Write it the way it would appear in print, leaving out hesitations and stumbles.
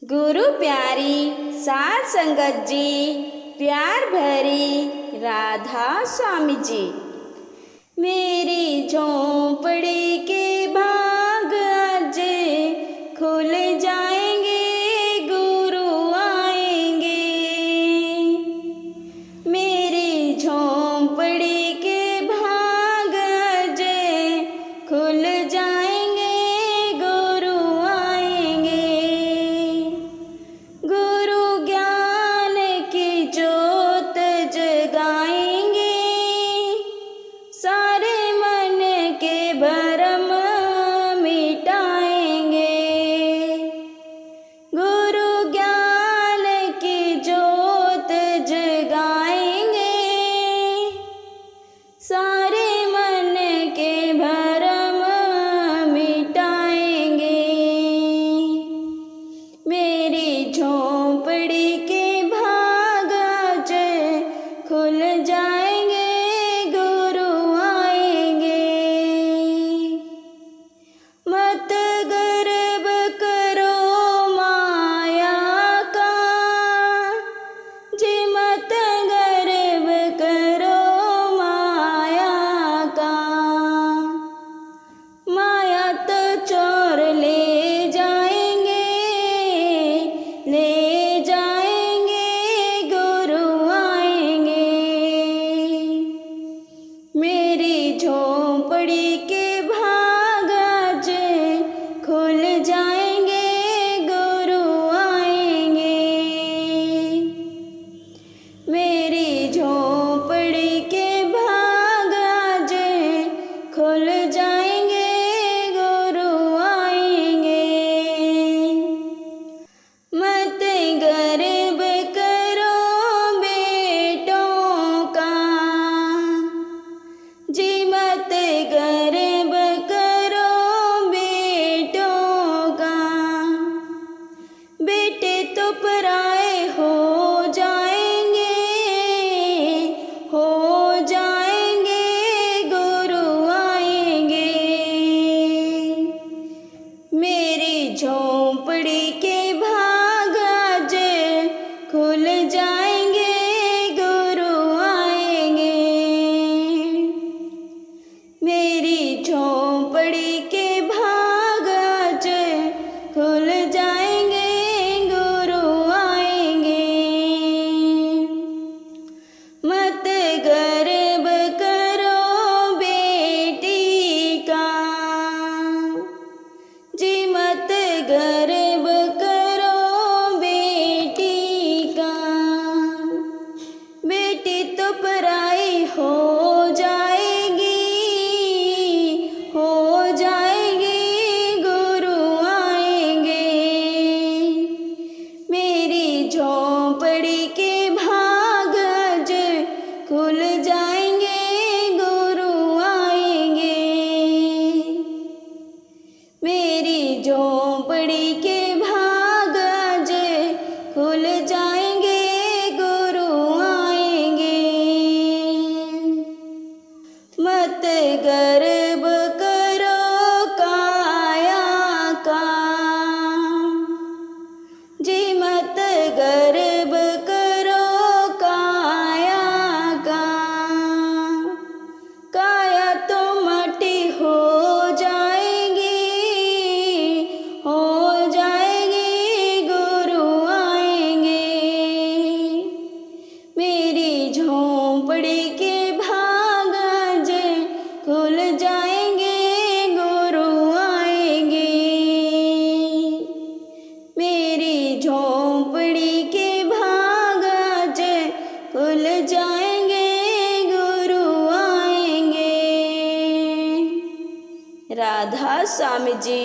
गुरु प्यारी साध संगत जी, प्यार भरी राधा स्वामी जी। मेरी झोंपड़ी के भाग आज खुल जाएंगे, गुरु आएंगे। मेरी झोंपड़ी के भाग आज खुल जाएंगे, गुरु आएंगे। गुरु ज्ञान की जोत जगाएंगे, सारे मन के भरम मिटाएंगे। गुरु ज्ञान की जोत जगाएंगे, सारे मन के भरम मिटाएंगे। मेरी झोंपड़ी के भाग आज खुल जाएंगे, गुरु आएंगे। मत गर्व करो माया का जी, मत गर्व करो माया का। माया तो चोर ले जाएंगे, ले जाएंगे, गुरु आएंगे। मेरी झोंपड़ी के भाग आज खुल जाएंगे, गुरु आएंगे। मेरी झोंपड़ी के भाग आज खुल जाएंगे, गुरु आएंगे। मत गर्व करो बेटों का जी, मत गर्व करो बेटों का। बेटे तो पराए हो जाएंगे, हो जाएंगे, गुरु आएंगे। मेरी झोंपड़ी के भाग आज खुल जाएंगे, गुरु आएंगे। मेरी झोंपड़ी के भाग आज खुल जाएंगे, गुरु आएंगे। मत गर्व करो बेटी का जी, मत गर्व करो बेटी का। बेटी तो पराई हो जाएगी, हो जाएगी, गुरु आएंगे। मेरी झोंपड़ी के भाग आज खुल जाएंगे, गुरु आएंगे। मेरी झोंपड़ी के भाग आज खुल जाएंगे, गुरु आएंगे। मत गर्व करो काया का जी, मत गर्व करो काया का। काया तो मटी हो जाएगी, हो जाएगी, गुरु आएंगे। मेरी झोंपड़ी के भाग आज खुल जाएंगे, गुरु आएंगे। मेरी झोंपड़ी के भाग आज खुल जाएंगे, गुरु आएंगे। राधा स्वामी जी।